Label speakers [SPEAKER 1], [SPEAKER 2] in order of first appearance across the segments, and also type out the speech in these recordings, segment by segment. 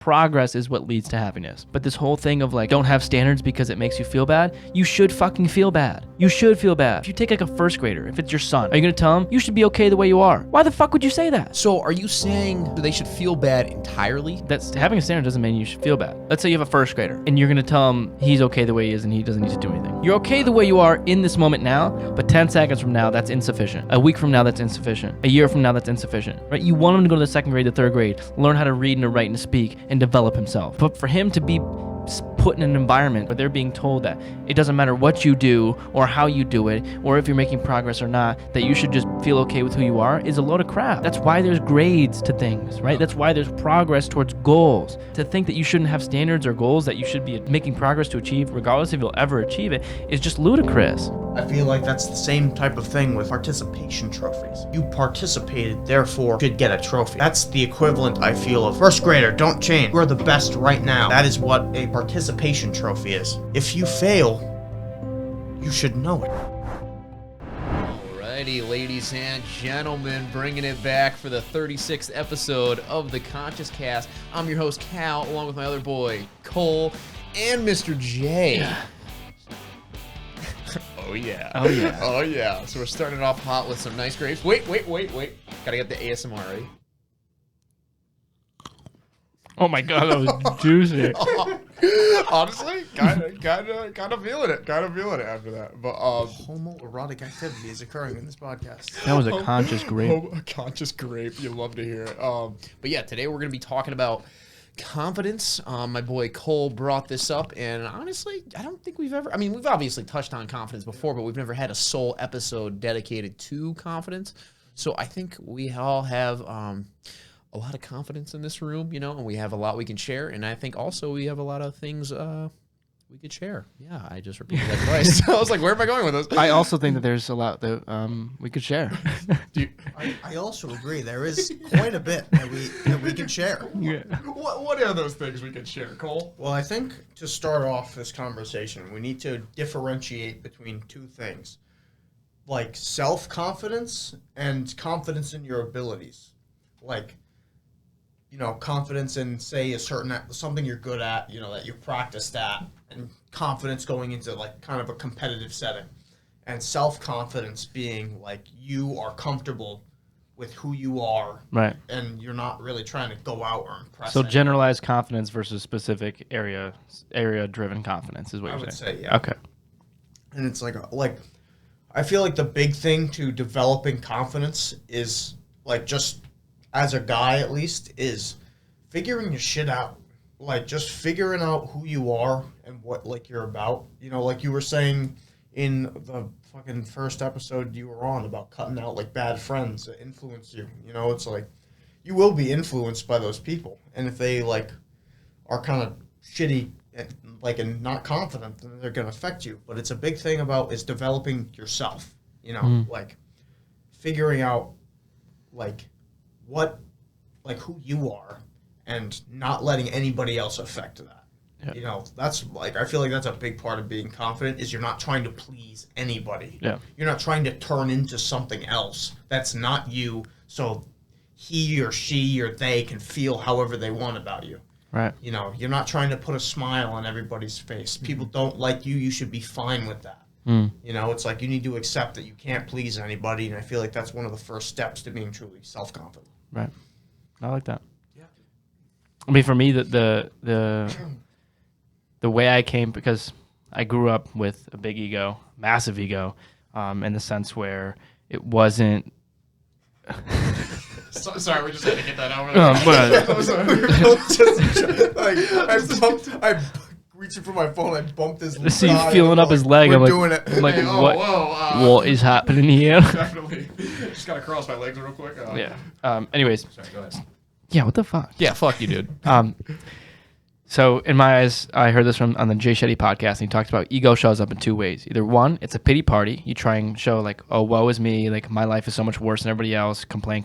[SPEAKER 1] Progress is what leads to happiness. But this whole thing of like, don't have standards because it makes you feel bad, you should fucking feel bad. You should feel bad. If you take like a first grader, if it's your son, are you gonna tell him, you should be okay the way you are? Why the fuck would you say that?
[SPEAKER 2] So are you saying they should feel bad entirely?
[SPEAKER 1] That's having a standard doesn't mean you should feel bad. Let's say you have a first grader and you're gonna tell him he's okay the way he is and he doesn't need to do anything. You're okay the way you are in this moment now, but 10 seconds from now, that's insufficient. A week from now, that's insufficient. A year from now, that's insufficient, right? You want him to go to the second grade, the third grade, learn how to read and to write and to speak and develop himself. But for him to be put in an environment where they're being told that it doesn't matter what you do or how you do it or if you're making progress or not, that you should just feel okay with who you are is a load of crap. That's why there's grades to things, right? That's why there's progress towards goals. To think that you shouldn't have standards or goals that you should be making progress to achieve, regardless if you'll ever achieve it, is just ludicrous.
[SPEAKER 3] I feel like that's the same type of thing with participation trophies. You participated, therefore should get a trophy. That's the equivalent, I feel, of first grader, don't change. We're the best right now. That is what a participation trophy is. If you fail, you should know it.
[SPEAKER 2] Alrighty, ladies and gentlemen, bringing it back for the 36th episode of the Conscious Cast. I'm your host, Cal, along with my other boy, Cole, and Mr. J.
[SPEAKER 1] Yeah.
[SPEAKER 2] Oh yeah.
[SPEAKER 1] Oh yeah.
[SPEAKER 2] Oh yeah. So we're starting it off hot with some nice grapes. Wait. Gotta get the ASMR ready.
[SPEAKER 1] Oh my god, that was juicy.
[SPEAKER 2] Honestly, kind of feeling it. Kind of feeling it after that. But
[SPEAKER 3] Homoerotic activity is occurring in this podcast.
[SPEAKER 1] That was a conscious grape.
[SPEAKER 2] A conscious grape. You love to hear it. But yeah, today we're gonna be talking about confidence. My boy Cole brought this up, and honestly, I don't think we've obviously touched on confidence before, but we've never had a sole episode dedicated to confidence. So I think we all have a lot of confidence in this room, and we have a lot we can share, and I think also we have a lot of things we could share. Yeah, I just repeated that twice. I was like, where am I going with this?
[SPEAKER 1] I also think that there's a lot that we could share.
[SPEAKER 3] I also agree. There is quite a bit that we can share.
[SPEAKER 1] Yeah.
[SPEAKER 2] What are those things we could share, Cole?
[SPEAKER 3] Well, I think to start off this conversation, we need to differentiate between two things, like self-confidence and confidence in your abilities. Like, confidence in, say, something you're good at, that you practiced at, and confidence going into, like, kind of a competitive setting. And self-confidence being, like, you are comfortable with who you are.
[SPEAKER 1] Right.
[SPEAKER 3] And you're not really trying to go out or impress
[SPEAKER 1] So
[SPEAKER 3] anyone.
[SPEAKER 1] generalized confidence versus specific area-driven confidence is what you're saying.
[SPEAKER 3] I would say, yeah.
[SPEAKER 1] Okay.
[SPEAKER 3] And it's like, I feel like the big thing to developing confidence is, like, just as a guy at least, is figuring your shit out. Like, just figuring out who you are and what, like, you're about. Like you were saying in the fucking first episode you were on about cutting out, like, bad friends that influence you. It's like, you will be influenced by those people. And if they, like, are kind of shitty and not confident, then they're going to affect you. But it's a big thing is developing yourself. Like, figuring out, like, who you are and not letting anybody else affect that. Yeah. That's like, I feel like that's a big part of being confident is you're not trying to please anybody.
[SPEAKER 1] Yeah. You're
[SPEAKER 3] not trying to turn into something else that's not you so he or she or they can feel however they want about you.
[SPEAKER 1] Right.
[SPEAKER 3] You're not trying to put a smile on everybody's face. People don't like you. You should be fine with that. It's like you need to accept that you can't please anybody, and I feel like that's one of the first steps to being truly self-confident.
[SPEAKER 1] Right. I like that.
[SPEAKER 3] Yeah.
[SPEAKER 1] I mean, for me, the way I came, because I grew up with a big ego, massive ego, in the sense where it wasn't.
[SPEAKER 2] Sorry, we just had to get that out.
[SPEAKER 3] I reaching for my phone, I bumped his leg.
[SPEAKER 1] See, feeling up his leg. I'm
[SPEAKER 3] doing it.
[SPEAKER 1] I'm like,
[SPEAKER 2] Hey,
[SPEAKER 1] what is happening here?
[SPEAKER 2] Definitely. Just gotta cross my legs real quick.
[SPEAKER 1] Yeah. Anyways.
[SPEAKER 2] Sorry, go ahead.
[SPEAKER 1] Yeah, what the fuck?
[SPEAKER 2] Yeah, fuck you, dude.
[SPEAKER 1] So in my eyes, I heard this on the Jay Shetty podcast, and he talks about ego shows up in two ways. Either one, it's a pity party. You try and show like, oh, woe is me. Like, my life is so much worse than everybody else. Complain.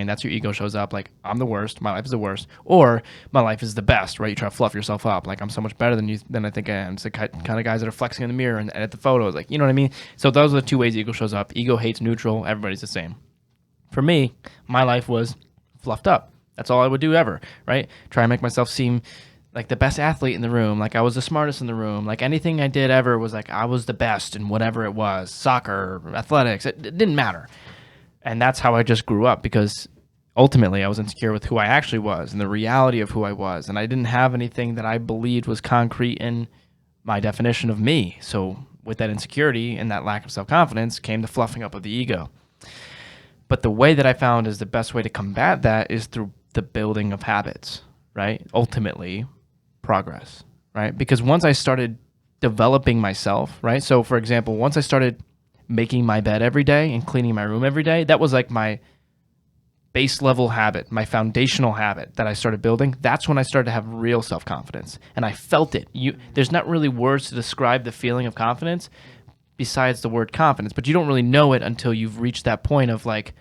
[SPEAKER 1] That's your ego shows up. Like, I'm the worst. My life is the worst. Or my life is the best, right? You try to fluff yourself up. Like, I'm so much better than I think I am. It's the kind of guys that are flexing in the mirror and edit the photos. Like, you know what I mean? So those are the two ways ego shows up. Ego hates neutral. Everybody's the same. For me, my life was fluffed up. That's all I would do ever, right? Try and make myself seem like the best athlete in the room, like I was the smartest in the room, like anything I did ever was like I was the best in whatever it was, soccer, athletics, it didn't matter. And that's how I just grew up, because ultimately I was insecure with who I actually was and the reality of who I was. And I didn't have anything that I believed was concrete in my definition of me. So with that insecurity and that lack of self-confidence came the fluffing up of the ego. But the way that I found is the best way to combat that is through the building of habits, right? Ultimately, progress, right? Because once I started developing myself, right? So for example, once I started making my bed every day and cleaning my room every day, that was like my base level habit, my foundational habit that I started building. That's when I started to have real self-confidence, and I felt it. There's not really words to describe the feeling of confidence besides the word confidence, but you don't really know it until you've reached that point of like,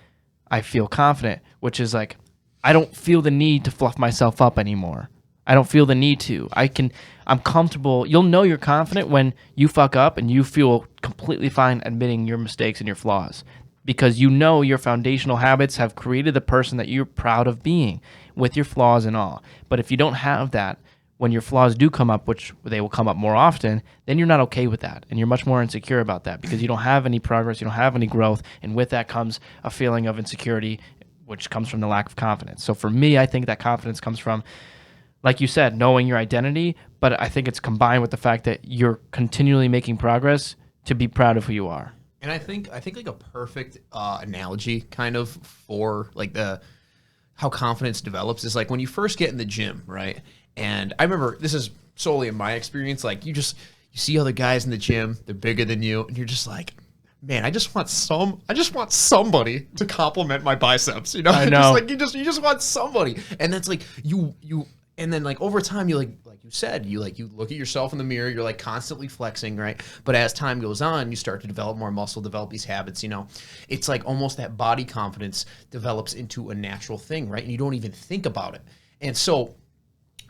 [SPEAKER 1] I feel confident, which is like, I don't feel the need to fluff myself up anymore. I don't feel the need to. I'm comfortable. You'll know you're confident when you fuck up and you feel completely fine admitting your mistakes and your flaws, because you know your foundational habits have created the person that you're proud of being with your flaws and all. But if you don't have that, when your flaws do come up, which they will come up more often, then you're not okay with that. And you're much more insecure about that because you don't have any progress, you don't have any growth. And with that comes a feeling of insecurity, which comes from the lack of confidence. So for me, I think that confidence comes from, like you said, knowing your identity, but I think it's combined with the fact that you're continually making progress to be proud of who you are.
[SPEAKER 2] And I think like a perfect analogy kind of for like how confidence develops is like when you first get in the gym, right? And I remember, this is solely in my experience, like you see other guys in the gym, they're bigger than you, and you're just like, man, I just want somebody to compliment my biceps, you know?
[SPEAKER 1] I know.
[SPEAKER 2] You just want somebody. And that's like you and then like over time you like you said, you look at yourself in the mirror, you're like constantly flexing, right? But as time goes on, you start to develop more muscle, develop these habits, you know. It's like almost that body confidence develops into a natural thing, right? And you don't even think about it. And so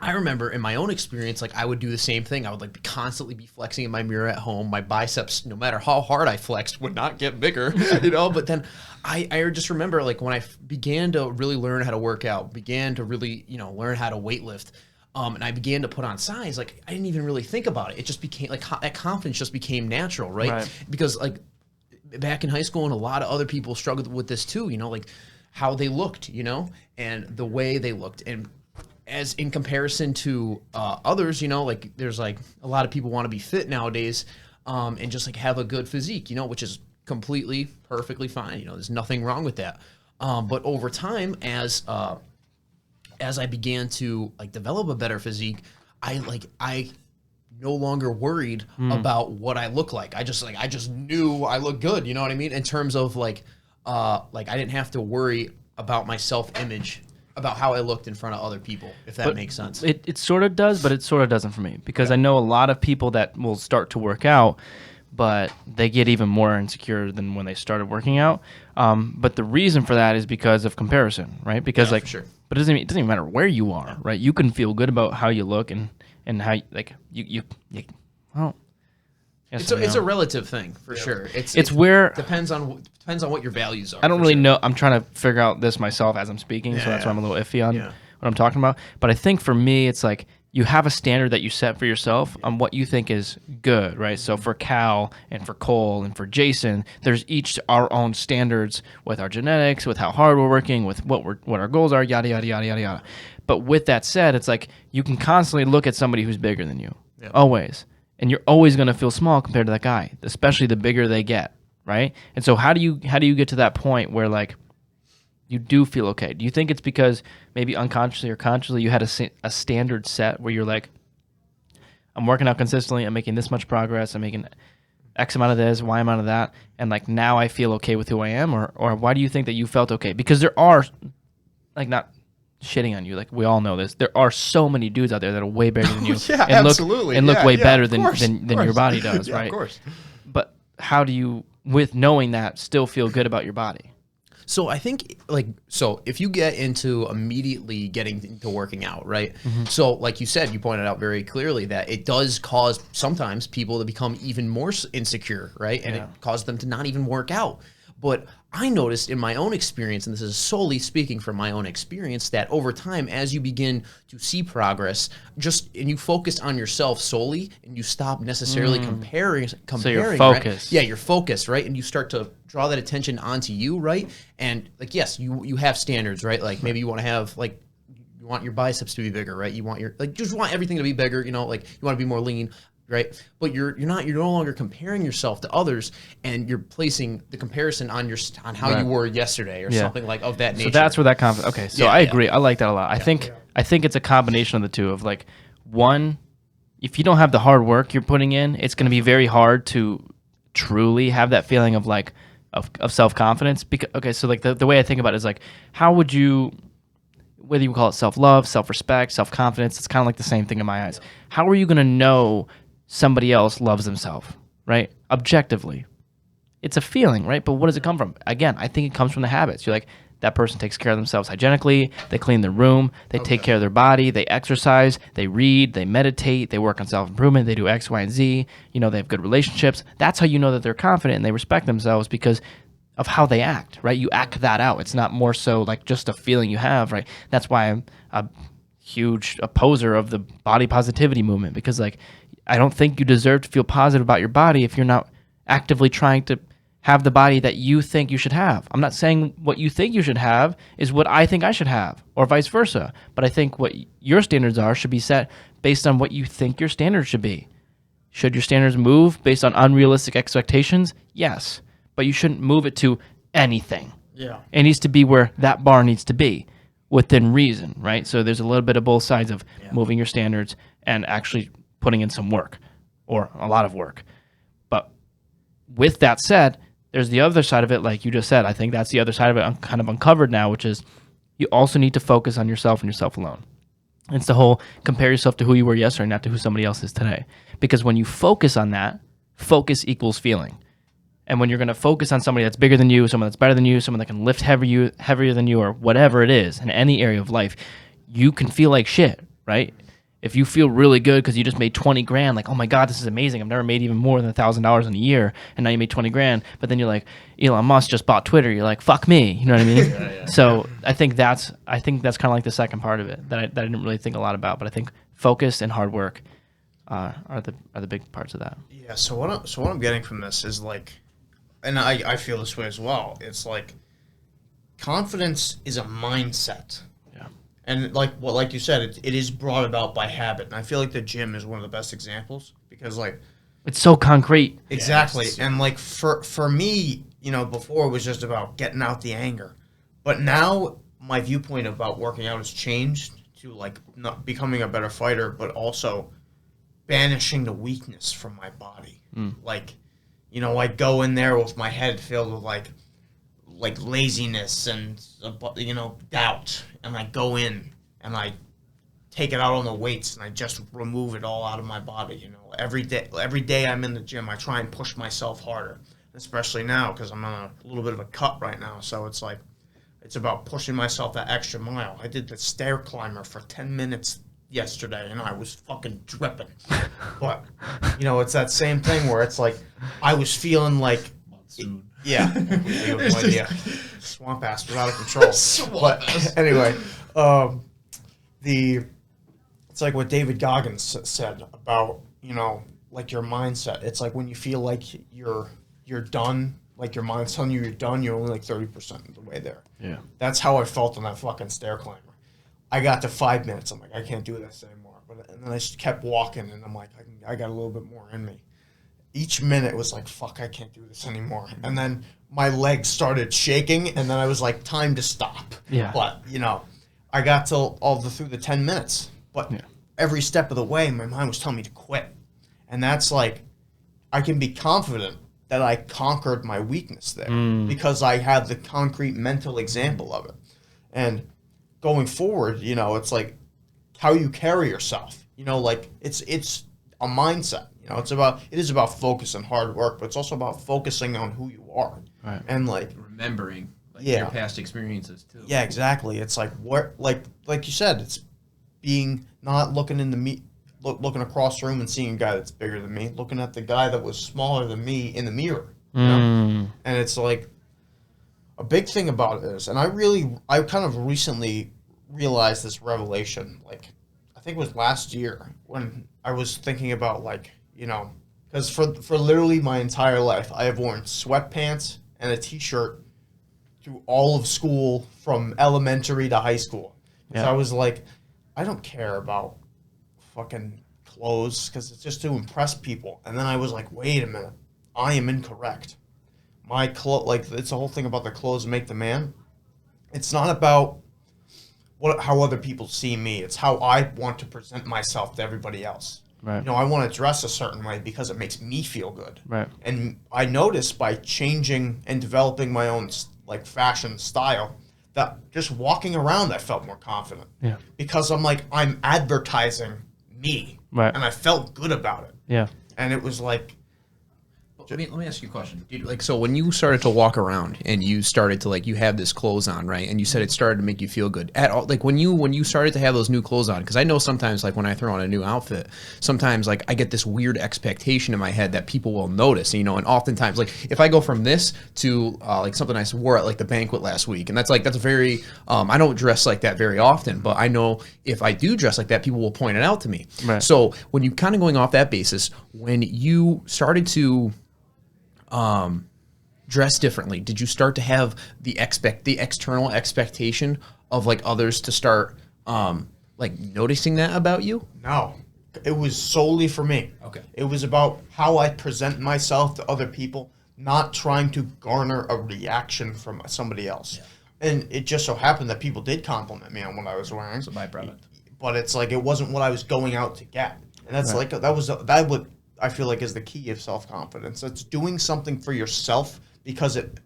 [SPEAKER 2] I remember in my own experience, like I would do the same thing. I would like constantly be flexing in my mirror at home. My biceps, no matter how hard I flexed, would not get bigger, you know? But then I just remember like when I began to really learn how to work out, began to really, you know, learn how to weightlift, and I began to put on size, like I didn't even really think about it. It just became like that confidence just became natural, right? Because like back in high school and a lot of other people struggled with this too, you know, like how they looked, you know, and the way they looked. And as in comparison to others, you know, like there's like a lot of people want to be fit nowadays and just like have a good physique, you know, which is completely perfectly fine. You know, there's nothing wrong with that. But over time, as I began to like develop a better physique, I no longer worried about what I look like. I just knew I looked good. You know what I mean? In terms of like I didn't have to worry about my self-image, about how I looked in front of other people, if that makes sense.
[SPEAKER 1] It sort of does, but it sort of doesn't for me, because I know a lot of people that will start to work out, but they get even more insecure than when they started working out. But the reason for that is because of comparison, right? Because
[SPEAKER 2] for sure.
[SPEAKER 1] But it doesn't even matter where you are, right? You can feel good about how you look and how like you well.
[SPEAKER 2] It's a relative thing for sure.
[SPEAKER 1] It's where
[SPEAKER 2] depends on what your values are.
[SPEAKER 1] I don't really know. I'm trying to figure out this myself as I'm speaking, so that's why I'm a little iffy on what I'm talking about. But I think for me, it's like you have a standard that you set for yourself on what you think is good, right? So for Cal and for Cole and for Jason, there's each our own standards with our genetics, with how hard we're working, with what our goals are, yada yada yada yada yada. But with that said, it's like you can constantly look at somebody who's bigger than you, always. And you're always going to feel small compared to that guy, especially the bigger they get, right? And so how do you get to that point where like you do feel okay? Do you think it's because maybe unconsciously or consciously you had a standard set where you're like, I'm working out consistently, I'm making this much progress, I'm making X amount of this, Y amount of that, and like now I feel okay with who I am? Or why do you think that you felt okay? Because there are, like, not shitting on you, like we all know this, there are so many dudes out there that are way bigger than you and look way better than your body does, right?
[SPEAKER 2] Of course.
[SPEAKER 1] But how do you, with knowing that, still feel good about your body?
[SPEAKER 2] So I think if you get into immediately getting into working out, right? So like you said, you pointed out very clearly that it does cause sometimes people to become even more insecure, right? And it causes them to not even work out. But I noticed in my own experience, and this is solely speaking from my own experience, that over time, as you begin to see progress, and you focus on yourself solely, and you stop necessarily comparing.
[SPEAKER 1] So you're
[SPEAKER 2] right?
[SPEAKER 1] focused.
[SPEAKER 2] Yeah, you're focused, right? And you start to draw that attention onto you, right? And like, yes, you have standards, right? Like maybe you want to have like, you want your biceps to be bigger, right? You want just want everything to be bigger, you know, like you want to be more lean. Right, but you're no longer comparing yourself to others, and you're placing the comparison on how you were yesterday or something like of that nature.
[SPEAKER 1] So that's where that confidence. Okay, so I agree. I like that a lot. I think it's a combination of the two. Of like, one, if you don't have the hard work you're putting in, it's going to be very hard to truly have that feeling of like of self confidence. Because so like the way I think about it is like, how would you, whether you call it self love, self respect, self confidence, it's kind of like the same thing in my eyes. How are you going to know somebody else loves themselves, right? Objectively. It's a feeling, right? But what does it come from? Again, I think it comes from the habits. You're like, that person takes care of themselves hygienically, they clean their room, they take care of their body, they exercise, they read, they meditate, they work on self-improvement, they do X, Y, and Z, you know, they have good relationships. That's how you know that they're confident and they respect themselves, because of how they act, right? You act that out. It's not more so like just a feeling you have, right? That's why I'm a huge opposer of the body positivity movement, because like, I don't think you deserve to feel positive about your body if you're not actively trying to have the body that you think you should have. I'm not saying what you think you should have is what I think I should have, or vice versa. But I think what your standards are should be set based on what you think your standards should be. Should your standards move based on unrealistic expectations? Yes. But you shouldn't move it to anything.
[SPEAKER 3] Yeah.
[SPEAKER 1] It needs to be where that bar needs to be within reason, right? So there's a little bit of both sides of moving your standards and actually putting in some work, or a lot of work. But with that said, there's the other side of it, like you just said. I think that's the other side of it kind of uncovered now, which is you also need to focus on yourself and yourself alone. It's the whole compare yourself to who you were yesterday, not to who somebody else is today. Because when you focus on that, focus equals feeling. And when you're going to focus on somebody that's bigger than you, someone that's better than you, someone that can lift heavier than you, or whatever it is in any area of life, you can feel like shit, right? If you feel really good because you just made 20 grand, like, oh my God, this is amazing. I've never made even more than $1,000 in a year. And now you made 20 grand. But then you're like, Elon Musk just bought Twitter. You're like, fuck me. You know what I mean? So I think that's kind of like the second part of it that I didn't really think a lot about. But I think focus and hard work are the big parts of that.
[SPEAKER 3] Yeah. So what I'm getting from this is like, and I feel this way as well. It's like confidence is a mindset. And like you said, it is brought about by habit. And I feel like the gym is one of the best examples, because like
[SPEAKER 1] it's so concrete.
[SPEAKER 3] Exactly. Yes. And like for me, you know, before it was just about getting out the anger. But now my viewpoint about working out has changed to like not becoming a better fighter, but also banishing the weakness from my body. Like, you know, I go in there with my head filled with like laziness and, you know, doubt, and I go in and I take it out on the weights and I just remove it all out of my body. You know, every day I'm in the gym, I try and push myself harder, especially now because I'm on a little bit of a cut right now. So it's like, it's about pushing myself that extra mile. I did the stair climber for 10 minutes yesterday and I was fucking dripping. But, you know, it's that same thing where it's like, I was feeling like, yeah, you have no idea. Swamp ass was out of control. But anyway, it's like what David Goggins said about, you know, like your mindset. It's like when you feel like you're done, like your mind's telling you you're done, you're only like 30% of the way there.
[SPEAKER 1] Yeah.
[SPEAKER 3] That's how I felt on that fucking stair climber. I got to 5 minutes. I'm like, I can't do this anymore. And then I just kept walking, and I'm like, I got a little bit more in me. Each minute was like, fuck, I can't do this anymore. And then my legs started shaking, and then I was like, time to stop.
[SPEAKER 1] Yeah.
[SPEAKER 3] But, you know, I got through the 10 minutes. But every step of the way, my mind was telling me to quit. And that's like, I can be confident that I conquered my weakness there because I have the concrete mental example of it. And going forward, you know, it's like how you carry yourself. You know, like it's a mindset. You know, it is about focus and hard work, but it's also about focusing on who you are.
[SPEAKER 1] Right.
[SPEAKER 2] And like remembering your past experiences too.
[SPEAKER 3] Yeah, exactly. It's like like you said, it's being not looking in the looking across the room and seeing a guy that's bigger than me, looking at the guy that was smaller than me in the mirror. You know? And it's like a big thing about it is, and I kind of recently realized this revelation, like, I think it was last year when I was thinking about, like, because for literally my entire life, I have worn sweatpants and a t-shirt through all of school from elementary to high school. So
[SPEAKER 1] Yeah.
[SPEAKER 3] I was like, I don't care about fucking clothes because it's just to impress people. And then I was like, wait a minute, I am incorrect. Like, it's the whole thing about the clothes make the man. It's not about how other people see me. It's how I want to present myself to everybody else.
[SPEAKER 1] Right.
[SPEAKER 3] I want to dress a certain way because it makes me feel good.
[SPEAKER 1] Right.
[SPEAKER 3] And I noticed by changing and developing my own like fashion style that just walking around I felt more confident.
[SPEAKER 1] Yeah.
[SPEAKER 3] Because I'm advertising me.
[SPEAKER 1] Right.
[SPEAKER 3] And I felt good about it.
[SPEAKER 1] Yeah.
[SPEAKER 3] And it was like,
[SPEAKER 2] Let me ask you a question. So when you started to walk around and you started to you have this clothes on, right? And you said it started to make you feel good at all. Like when you started to have those new clothes on, because I know sometimes when I throw on a new outfit, sometimes I get this weird expectation in my head that people will notice, and oftentimes if I go from this to something I wore at the banquet last week, and that's very I don't dress like that very often, but I know if I do dress like that, people will point it out to me.
[SPEAKER 1] Right.
[SPEAKER 2] So when you kind of going off that basis, when you started to dress differently, did you start to have the external expectation of others to start noticing that about you?
[SPEAKER 3] no. It was solely for me.
[SPEAKER 2] Okay.
[SPEAKER 3] It was about how I present myself to other people, not trying to garner a reaction from somebody else. Yeah. And it just so happened that people did compliment me on what I was wearing.
[SPEAKER 2] It's a byproduct.
[SPEAKER 3] But it's it wasn't what I was going out to get. And that's
[SPEAKER 1] Right.
[SPEAKER 3] that would I feel like is the key of self-confidence. It's doing something for yourself because it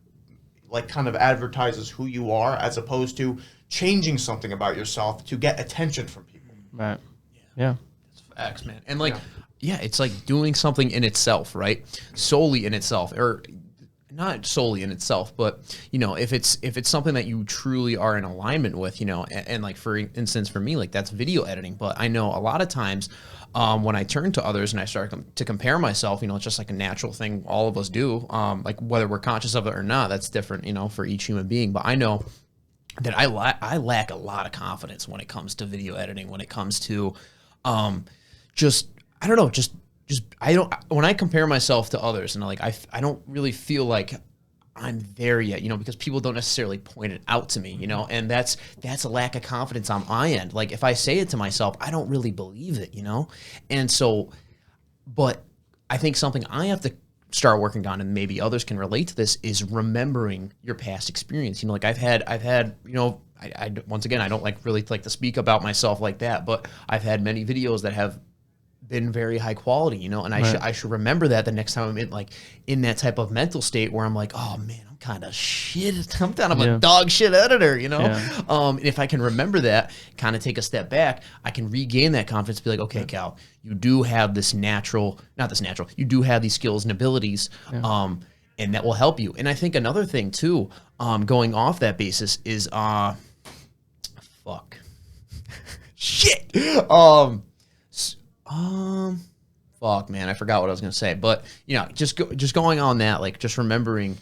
[SPEAKER 3] kind of advertises who you are, as opposed to changing something about yourself to get attention from people.
[SPEAKER 1] Right. Yeah.
[SPEAKER 2] Facts, man. And it's doing something in itself, right? Solely in itself, or not solely in itself, but if it's something that you truly are in alignment with, and for instance, for me, that's video editing. But I know a lot of times when I turn to others and I start to compare myself, it's just a natural thing all of us do. Whether we're conscious of it or not, that's different, for each human being. But I know that I lack a lot of confidence when it comes to video editing, when it comes to when I compare myself to others, and I don't really feel like I'm there yet, because people don't necessarily point it out to me, and that's a lack of confidence on my end. If I say it to myself, I don't really believe it, and so, but I think something I have to start working on, and maybe others can relate to this, is remembering your past experience. I've had I once again, I don't really like to speak about myself like that, but I've had many videos that have been very high quality, and I should remember that the next time I'm in that type of mental state where I'm oh man, I'm kind of shit. I'm kind of a dog shit editor,
[SPEAKER 1] Yeah.
[SPEAKER 2] And if I can remember that, kind of take a step back, I can regain that confidence, be okay, Cal, you do have you do have these skills and abilities, and that will help you. And I think another thing too, going off that basis is, shit. Fuck, man, I forgot what I was gonna say. But just going on that, just remembering,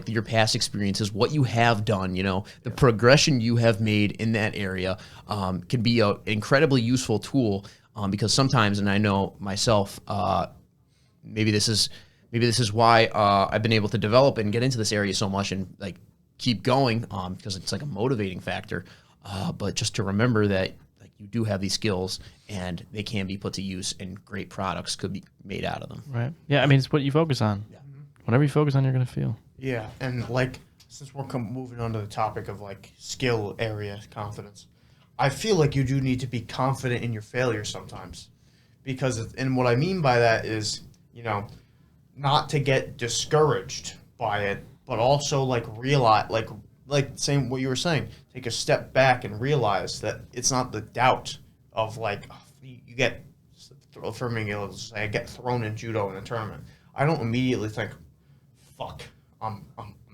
[SPEAKER 2] your past experiences, what you have done, the progression you have made in that area, can be an incredibly useful tool. Because sometimes, and I know myself, maybe this is why I've been able to develop and get into this area so much and keep going, because it's a motivating factor. But just to remember that you do have these skills and they can be put to use, and great products could be made out of them.
[SPEAKER 1] Right. Yeah. I mean, it's what you focus on. Yeah. Whatever you focus on, you're gonna feel.
[SPEAKER 3] Yeah, and since we're moving on to the topic of skill area confidence, I feel like you do need to be confident in your failure sometimes, because and what I mean by that is not to get discouraged by it, but also realize same what you were saying, take a step back and realize that it's not the doubt of you get, for me, let's say I get thrown in judo in a tournament. I don't immediately think, fuck, I'm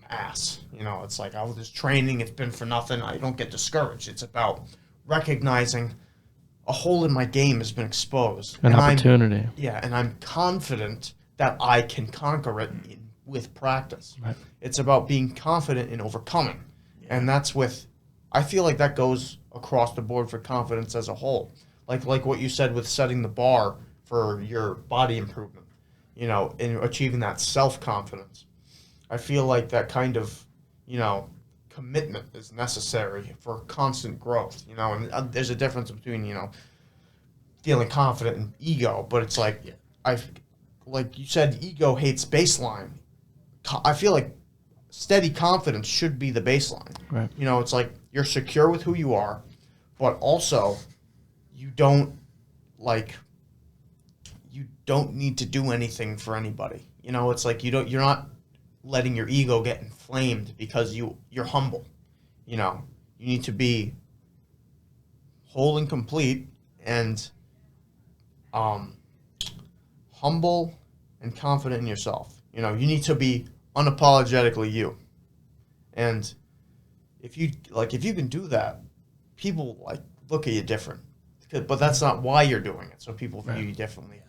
[SPEAKER 3] ass. It's I was just training, it's been for nothing. I don't get discouraged. It's about recognizing a hole in my game has been exposed.
[SPEAKER 1] An opportunity.
[SPEAKER 3] And I'm confident that I can conquer it with practice.
[SPEAKER 1] Right.
[SPEAKER 3] It's about being confident in overcoming. And that's I feel like that goes across the board for confidence as a whole. Like what you said with setting the bar for your body improvement, you know, and achieving that self-confidence. I feel like that kind of, you know, commitment is necessary for constant growth, you know, and there's a difference between, you know, feeling confident and ego, but it's like, like you said, ego hates baseline. I feel like steady confidence should be the baseline.
[SPEAKER 1] Right.
[SPEAKER 3] You know, it's like you're secure with who you are, but also you don't need to do anything for anybody. You know, it's like you're not letting your ego get inflamed because you're humble. You know, you need to be whole and complete and humble and confident in yourself. You know, you need to be unapologetically you. And if you can do that, people look at you different. But that's not why you're doing it. So people view you differently.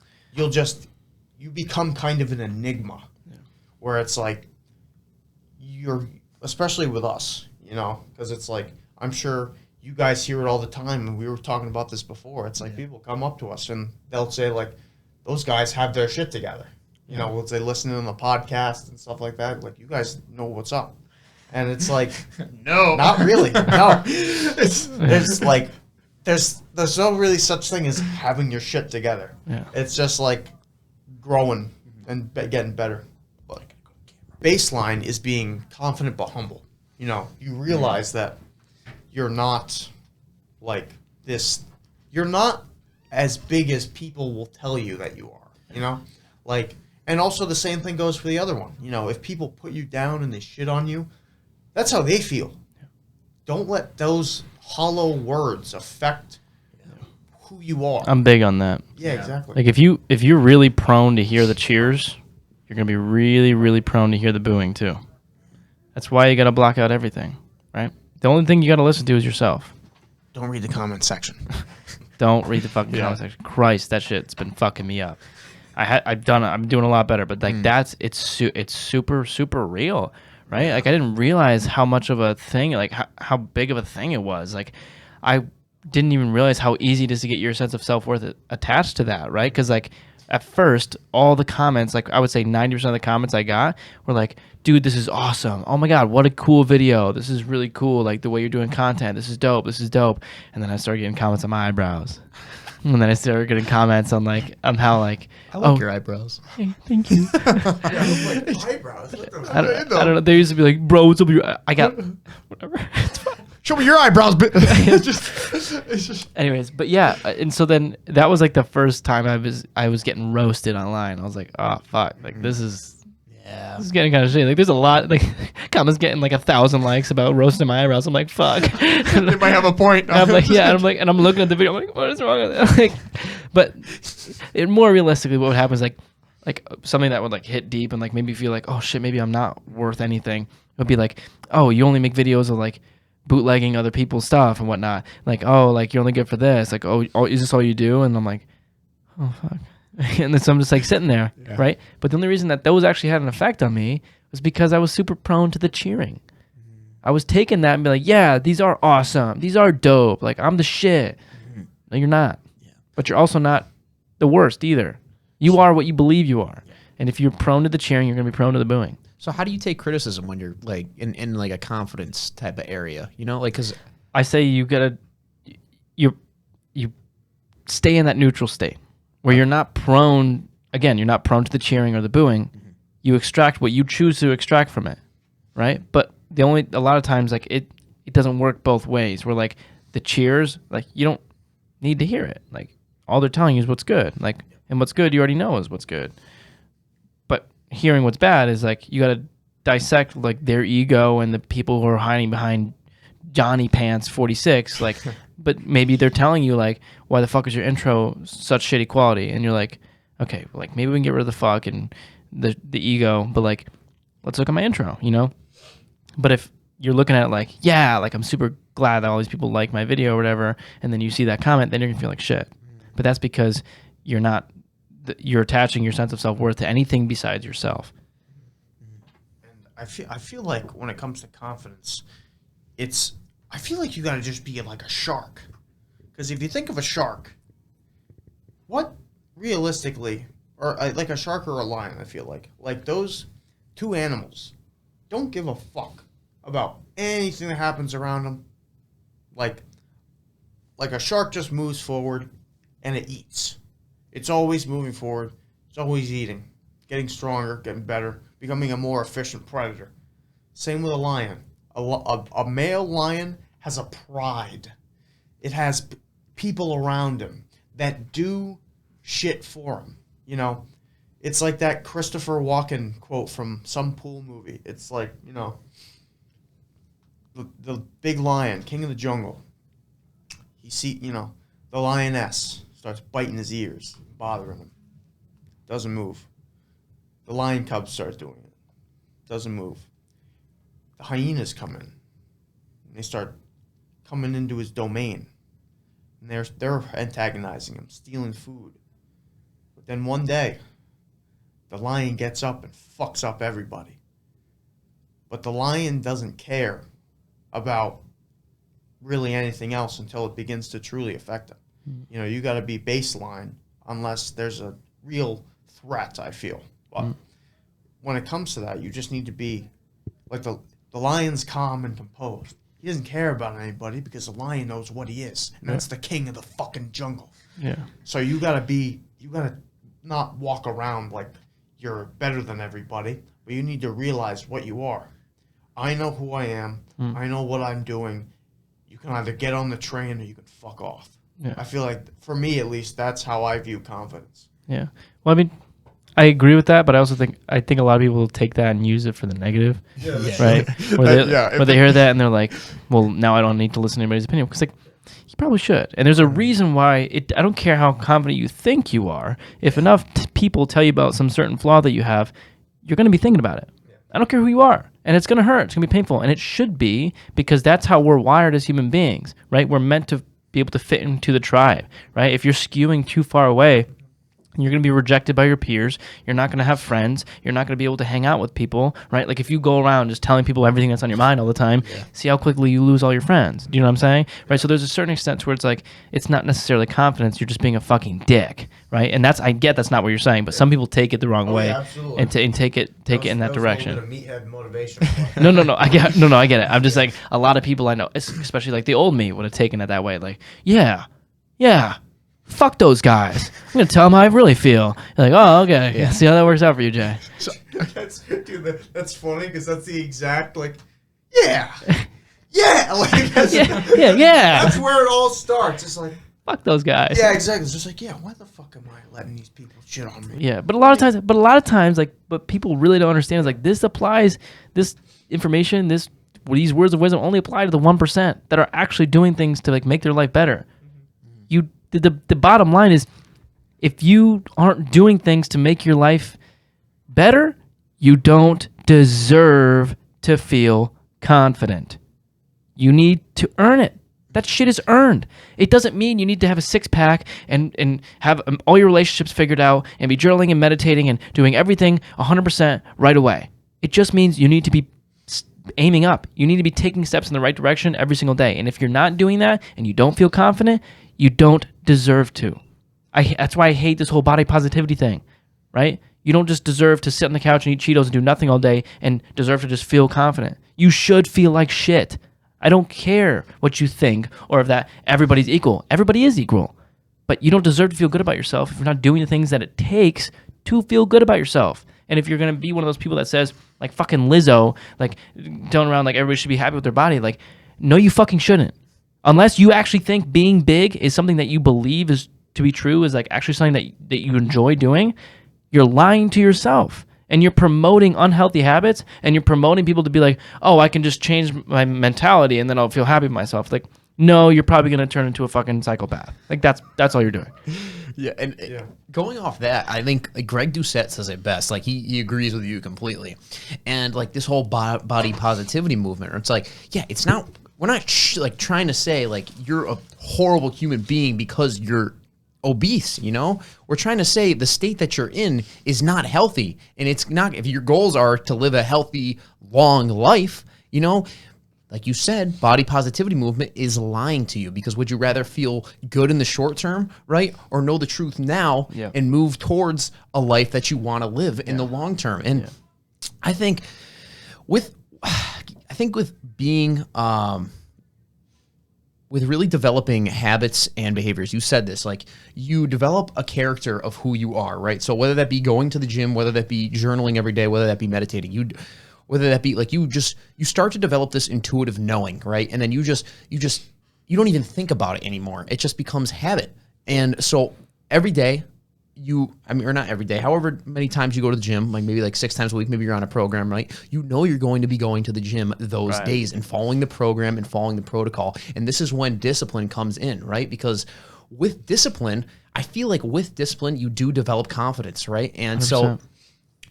[SPEAKER 3] You become kind of an enigma, where it's like especially with us, you know, because it's like, I'm sure you guys hear it all the time, and we were talking about this before. It's like people come up to us and they'll say like, those guys have their shit together. You know, they listen to the podcast and stuff like that. Like, you guys know what's up. And it's like,
[SPEAKER 2] No.
[SPEAKER 3] not really. No. There's no really such thing as having your shit together.
[SPEAKER 1] Yeah.
[SPEAKER 3] It's just like growing and getting better. But baseline is being confident but humble. You know, you realize that you're not like this. You're not as big as people will tell you that you are. You know, like, and also the same thing goes for the other one. You know, if people put you down and they shit on you, that's how they feel. Don't let those hollow words affect who you are.
[SPEAKER 1] I'm big on that.
[SPEAKER 3] Yeah, exactly.
[SPEAKER 1] Like if you're really prone to hear the cheers, you're gonna be really, really prone to hear the booing too. That's why you gotta block out everything, right? The only thing you gotta listen to is yourself.
[SPEAKER 3] Don't read the comment section.
[SPEAKER 1] Don't read the fucking comment section. Christ, that shit's been fucking me up. I'm doing a lot better, but like it's super, super real, right? Like I didn't realize how much of a thing, like how big of a thing it was. Like I didn't even realize how easy it is to get your sense of self-worth attached to that, right? Because like at first, all the comments, like I would say 90% of the comments I got were like, dude, this is awesome. Oh my God, what a cool video. This is really cool. Like the way you're doing content. This is dope. This is dope. And then I started getting comments on my eyebrows. And then I started getting comments on how like,
[SPEAKER 2] I like your eyebrows.
[SPEAKER 1] Hey, thank you.
[SPEAKER 3] Eyebrows.
[SPEAKER 1] I don't know. They used to be like, bro, what's up with your I got whatever. It's fine.
[SPEAKER 2] Show me your eyebrows. It's just.
[SPEAKER 1] Anyways, but yeah, and so then that was like the first time I was getting roasted online. I was like, oh fuck, like this is getting kind of shitty. Like there's a lot, like comments getting like 1,000 likes about roasting my eyebrows. I'm like, fuck.
[SPEAKER 2] They might have a point.
[SPEAKER 1] I'm like, yeah, and I'm looking at the video. I'm like, what is wrong with it? Like, but more realistically, what would happen is like something that would like hit deep and like make me feel like, oh shit, maybe I'm not worth anything. It would be like, oh, you only make videos of like bootlegging other people's stuff and whatnot. Like, oh, like you're only good for this. Like, oh, is this all you do? And I'm like, oh fuck. And then so I'm just like sitting there, right? But the only reason that those actually had an effect on me was because I was super prone to the cheering. I was taking that and be like, yeah, these are awesome. These are dope. Like, I'm the shit. No, you're not. Yeah. But you're also not the worst either. You are what you believe you are. And if you're prone to the cheering, you're going to be prone to the booing.
[SPEAKER 2] So how do you take criticism when you're like in like a confidence type of area? You know, like because
[SPEAKER 1] I say you stay in that neutral state where you're not prone. Again, you're not prone to the cheering or the booing. You extract what you choose to extract from it, right? But a lot of times like it doesn't work both ways. Where like the cheers, like you don't need to hear it. Like all they're telling you is what's good. Like and what's good you already know is what's good. But hearing what's bad is like you got to dissect like their ego and the people who are hiding behind Johnny Pants 46 like but maybe they're telling you like why the fuck is your intro such shitty quality and you're like okay well, like maybe we can get rid of the fuck and the ego but like let's look at my intro, you know. But if you're looking at it like yeah like I'm super glad that all these people like my video or whatever and then you see that comment then you're gonna feel like shit. But that's because you're attaching your sense of self-worth to anything besides yourself.
[SPEAKER 3] I feel like when it comes to confidence, I feel like you got to just be like a shark. Because if you think of a shark, what realistically, or like a shark or a lion, I feel like those two animals don't give a fuck about anything that happens around them. Like a shark just moves forward and it eats. It's always moving forward. It's always eating, getting stronger, getting better, becoming a more efficient predator. Same with a lion. A male lion has a pride. It has people around him that do shit for him. You know, it's like that Christopher Walken quote from some pool movie. It's like, you know, the big lion, king of the jungle. The lioness starts biting his ears, bothering him. Doesn't move. The lion cub starts doing it. Doesn't move. The hyenas come in. They start coming into his domain. And they're antagonizing him, stealing food. But then one day, the lion gets up and fucks up everybody. But the lion doesn't care about really anything else until it begins to truly affect him. You know, you got to be baseline unless there's a real threat, I feel. But when it comes to that, you just need to be like the lion's calm and composed. He doesn't care about anybody because the lion knows what he is, and that's the king of the fucking jungle. Yeah. So you gotta not walk around like you're better than everybody, but you need to realize what you are. I know who I am. I know what I'm doing. You can either get on the train or you can fuck off. Yeah. I feel like, for me at least, that's how I view confidence.
[SPEAKER 1] Yeah. Well, I mean, I agree with that, but I also think a lot of people will take that and use it for the negative, right? Where they hear that and they're like, "Well, now I don't need to listen to anybody's opinion," because like you probably should. And there's a reason why. I don't care how confident you think you are. If enough people tell you about some certain flaw that you have, you're going to be thinking about it. Yeah. I don't care who you are, and it's going to hurt. It's going to be painful, and it should be, because that's how we're wired as human beings, right? We're meant to be able to fit into the tribe, right? If you're skewing too far away, you're going to be rejected by your peers. You're not going to have friends. You're not going to be able to hang out with people, right? Like if you go around just telling people everything that's on your mind all the time, see how quickly you lose all your friends. Do you know what I'm saying? Right? So there's a certain extent to where it's like, it's not necessarily confidence. You're just being a fucking dick, right? And I get that's not what you're saying, but some people take it the wrong way and take it in that direction.
[SPEAKER 3] A meathead motivation.
[SPEAKER 1] No, I get it. I'm just like, a lot of people I know, especially like the old me, would have taken it that way. Like, yeah. Fuck those guys. I'm going to tell them how I really feel. You're like, oh, okay. Yeah. See how that works out for you, Jay.
[SPEAKER 3] So, that's funny because that's the exact, like, yeah. Like, that's, that's where it all starts. It's like,
[SPEAKER 1] fuck those guys.
[SPEAKER 3] Yeah, exactly. It's just like, why the fuck am I letting these people shit on me?
[SPEAKER 1] Yeah, but a lot of times, like, what people really don't understand is like, this information, these words of wisdom only apply to the 1% that are actually doing things to like make their life better. The bottom line is, if you aren't doing things to make your life better, you don't deserve to feel confident. You need to earn it. That shit is earned. It doesn't mean you need to have a six-pack and have all your relationships figured out and be journaling and meditating and doing everything 100% right away. It just means you need to be aiming up. You need to be taking steps in the right direction every single day. And if you're not doing that and you don't feel confident, you don't deserve to. That's why I hate this whole body positivity thing, right? You don't just deserve to sit on the couch and eat Cheetos and do nothing all day and deserve to just feel confident. You should feel like shit. I don't care what you think or if that everybody's equal. Everybody is equal. But you don't deserve to feel good about yourself if you're not doing the things that it takes to feel good about yourself. And if you're going to be one of those people that says, like fucking Lizzo, like going around like everybody should be happy with their body, like, no, you fucking shouldn't. Unless you actually think being big is something that you believe is to be true, is like actually something that you enjoy doing, you're lying to yourself. And you're promoting unhealthy habits, and you're promoting people to be like, oh, I can just change my mentality and then I'll feel happy with myself. Like, no, you're probably going to turn into a fucking psychopath. Like, that's all you're doing.
[SPEAKER 2] Yeah, and going off that, I think like, Greg Doucette says it best. Like, he agrees with you completely. And, like, this whole body positivity movement, it's like, it's not... We're not like trying to say like you're a horrible human being because you're obese, you know? We're trying to say the state that you're in is not healthy. And it's not, if your goals are to live a healthy, long life, you know, like you said, body positivity movement is lying to you, because would you rather feel good in the short term, right? Or know the truth now and move towards a life that you want to live in the long term? And I think with being, with really developing habits and behaviors, you said this, like you develop a character of who you are, right? So whether that be going to the gym, whether that be journaling every day, whether that be meditating, whether that be like you start to develop this intuitive knowing, right? And then you don't even think about it anymore. It just becomes habit. And so every day or not every day, however many times you go to the gym, like maybe like 6 times a week, maybe you're on a program, right? You know you're going to be going to the gym those days and following the program and following the protocol. And this is when discipline comes in, right? Because with discipline, I feel like with discipline, you do develop confidence, right? And 100%. So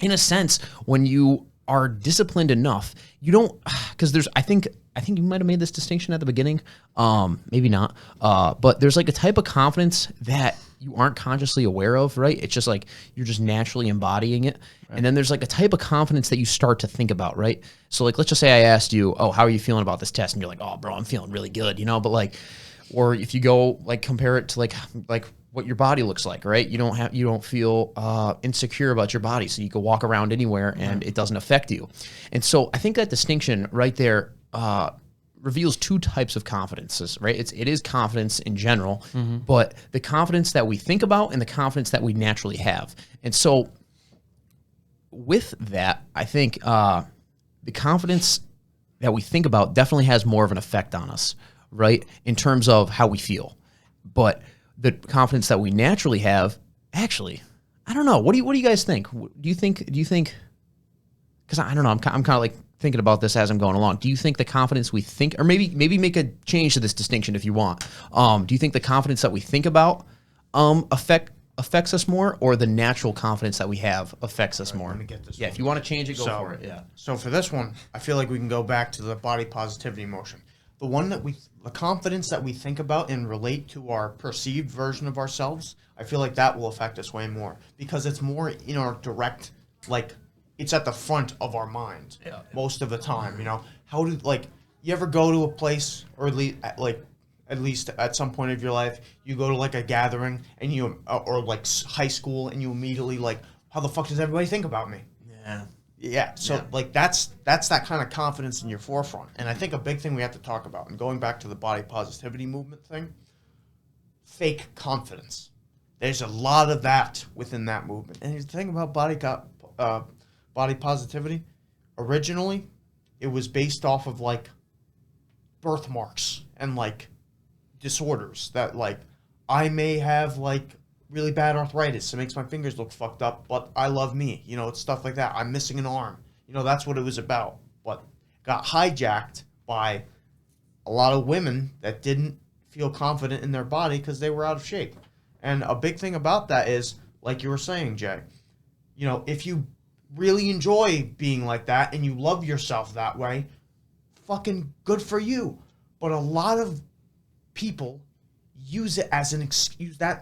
[SPEAKER 2] in a sense, when you are disciplined enough, you don't, because I think you might have made this distinction at the beginning, maybe not, but there's like a type of confidence that you aren't consciously aware of, right? It's just like you're just naturally embodying it. Right. And then there's like a type of confidence that you start to think about, right? So like, let's just say I asked you, oh, how are you feeling about this test? And you're like, oh, bro, I'm feeling really good, you know? But like, or if you go like compare it to like what your body looks like, right? You don't feel insecure about your body, so you can walk around anywhere and it doesn't affect you. And so I think that distinction right there reveals 2 types of confidences, right? It is confidence in general, but the confidence that we think about and the confidence that we naturally have. And so with that, I think the confidence that we think about definitely has more of an effect on us, right? In terms of how we feel. But the confidence that we naturally have, actually, I don't know. What do you guys think? Do you think, because I don't know, I'm kind of like thinking about this as I'm going along. Do you think the confidence we think, or maybe make a change to this distinction if you want. Do you think the confidence that we think about affects us more, or the natural confidence that we have affects us more?
[SPEAKER 3] Let me get this
[SPEAKER 2] if you want to change it, go for it. Yeah.
[SPEAKER 3] So for this one, I feel like we can go back to the body positivity motion. The confidence that we think about and relate to our perceived version of ourselves, I feel like that will affect us way more, because it's more in our direct, like, it's at the front of our mind most of the time, you know? You ever go to a place, or at least at some point of your life, you go to like a gathering and or like high school, and you immediately like, how the fuck does everybody think about me? Yeah. So like that's that kind of confidence in your forefront. And I think a big thing we have to talk about, and going back to the body positivity movement thing, fake confidence. There's a lot of that within that movement. And here's the thing about body positivity. Originally, it was based off of like birthmarks and like disorders that like I may have like really bad arthritis. It makes my fingers look fucked up, but I love me. You know, it's stuff like that. I'm missing an arm. You know, that's what it was about. But got hijacked by a lot of women that didn't feel confident in their body because they were out of shape. And a big thing about that is, like you were saying, Jay, you know, if you really enjoy being like that and you love yourself that way, fucking good for you. But a lot of people use it as an excuse, that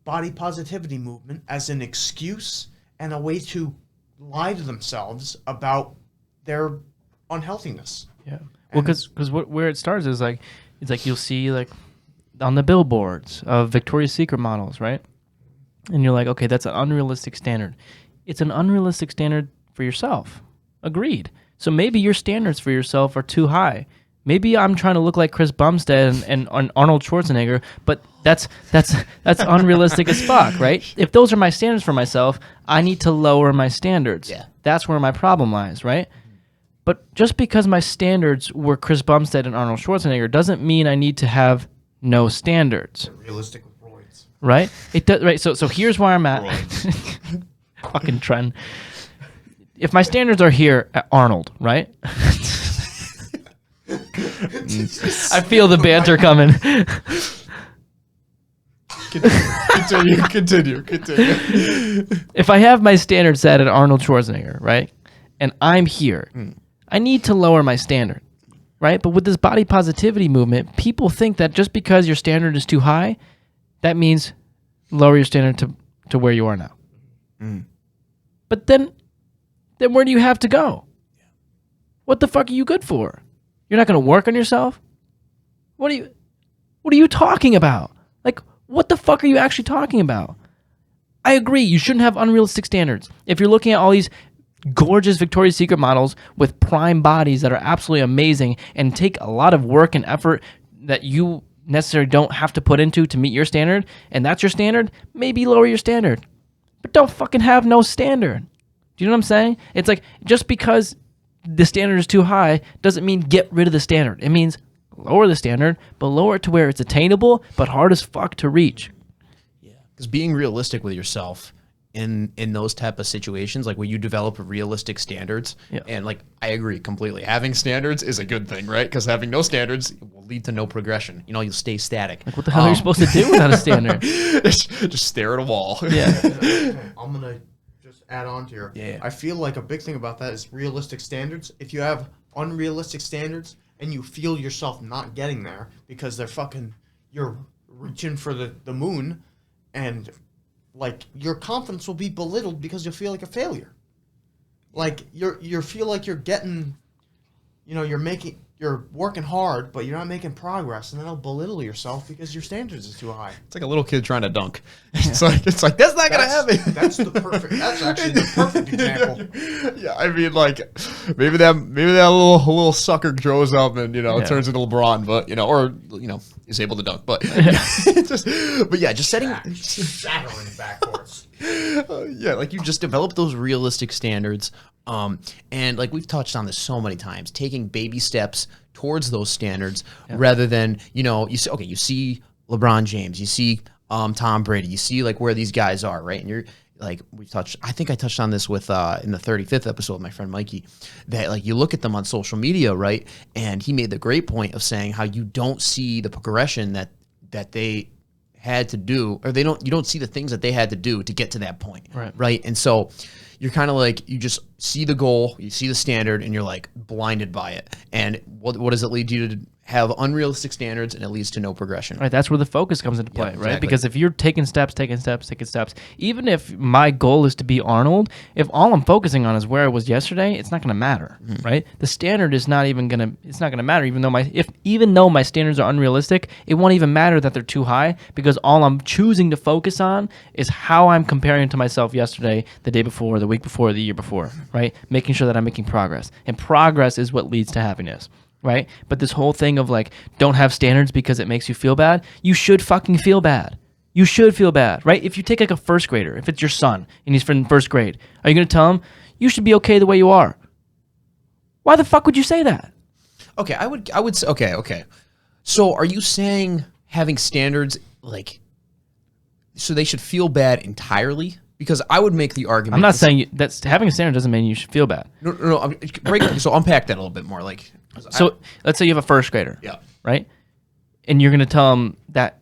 [SPEAKER 3] body positivity movement as an excuse and a way to lie to themselves about their unhealthiness.
[SPEAKER 1] Yeah. Well, because where it starts is like, it's like you'll see like on the billboards of Victoria's Secret models, right? And you're like, okay, that's an unrealistic standard. It's an unrealistic standard for yourself. Agreed. So maybe your standards for yourself are too high. Maybe I'm trying to look like Chris Bumstead and Arnold Schwarzenegger, but that's unrealistic as fuck, right? If those are my standards for myself, I need to lower my standards.
[SPEAKER 2] Yeah.
[SPEAKER 1] That's where my problem lies, right? But just because my standards were Chris Bumstead and Arnold Schwarzenegger doesn't mean I need to have no standards.
[SPEAKER 3] Realistic with roids.
[SPEAKER 1] Right? It does. Right. So here's where I'm at. Fucking trend. If my standards are here at Arnold, right? I feel the banter coming.
[SPEAKER 2] Continue.
[SPEAKER 1] If I have my standards set at Arnold Schwarzenegger, right, and I'm here, I need to lower my standard, right? But with this body positivity movement, people think that just because your standard is too high, that means lower your standard to where you are now. But then where do you have to go? What the fuck are you good for? You're not going to work on yourself? What are you talking about? Like, what the fuck are you actually talking about? I agree, you shouldn't have unrealistic standards. If you're looking at all these gorgeous Victoria's Secret models with prime bodies that are absolutely amazing and take a lot of work and effort that you necessarily don't have to put into to meet your standard, and that's your standard, maybe lower your standard. But don't fucking have no standard. Do you know what I'm saying? It's like, just because the standard is too high doesn't mean get rid of the standard. It means lower the standard, but lower it to where it's attainable but hard as fuck to reach.
[SPEAKER 2] Yeah, because being realistic with yourself in those type of situations, like when you develop realistic standards, and like I agree completely, having standards is a good thing, right? Because having no standards will lead to no progression. You know, you'll stay static.
[SPEAKER 1] Like, what the hell are you supposed to do without a standard?
[SPEAKER 2] just stare at a wall.
[SPEAKER 1] Yeah.
[SPEAKER 3] I'm gonna just add on to your.
[SPEAKER 2] Yeah.
[SPEAKER 3] I feel like a big thing about that is realistic standards. If you have unrealistic standards and you feel yourself not getting there because you're reaching for the moon, and like your confidence will be belittled because you'll feel like a failure. Like you feel like you're getting, you're working hard, but you're not making progress, and then it'll belittle yourself because your standards is too high.
[SPEAKER 2] It's like a little kid trying to dunk. It's like that's not gonna happen.
[SPEAKER 3] That's actually the perfect example.
[SPEAKER 2] Yeah, I mean, like maybe that little sucker grows up and turns into LeBron, but is able to dunk, but just setting
[SPEAKER 3] shattering backwards.
[SPEAKER 2] Like you just develop those realistic standards, and like we've touched on this so many times, taking baby steps towards those standards rather than you see LeBron James, you see Tom Brady, you see like where these guys are, right? And you're like, I think I touched on this with in the 35th episode with my friend Mikey, that like you look at them on social media, right? And he made the great point of saying how you don't see the progression that they had to do, or you don't see the things that they had to do to get to that point, right? And so you're kind of like, you just see the goal, you see the standard, and you're like blinded by it. And what does it lead you to have? Unrealistic standards, and it leads to no progression.
[SPEAKER 1] Right, that's where the focus comes into play,
[SPEAKER 2] exactly.
[SPEAKER 1] right? Because if you're taking steps, even if my goal is to be Arnold, if all I'm focusing on is where I was yesterday, it's not going to matter, right? The standard is not even it's not going to matter, even though my standards are unrealistic, it won't even matter that they're too high, because all I'm choosing to focus on is how I'm comparing to myself yesterday, the day before, the week before, the year before, right? Making sure that I'm making progress. And progress is what leads to happiness. Right? But this whole thing of like, don't have standards because it makes you feel bad, you should fucking feel bad. You should feel bad, right? If you take like a first grader, if it's your son and he's in first grade, are you going to tell him, you should be okay the way you are? Why the fuck would you say that?
[SPEAKER 2] Okay, I would say, okay. So are you saying having standards, like, so they should feel bad entirely? Because I would make the argument.
[SPEAKER 1] I'm not saying that's having a standard doesn't mean you should feel bad.
[SPEAKER 2] No. So unpack that a little bit more. Like,
[SPEAKER 1] so let's say you have a first grader.
[SPEAKER 2] Yeah.
[SPEAKER 1] Right? And you're going to tell him that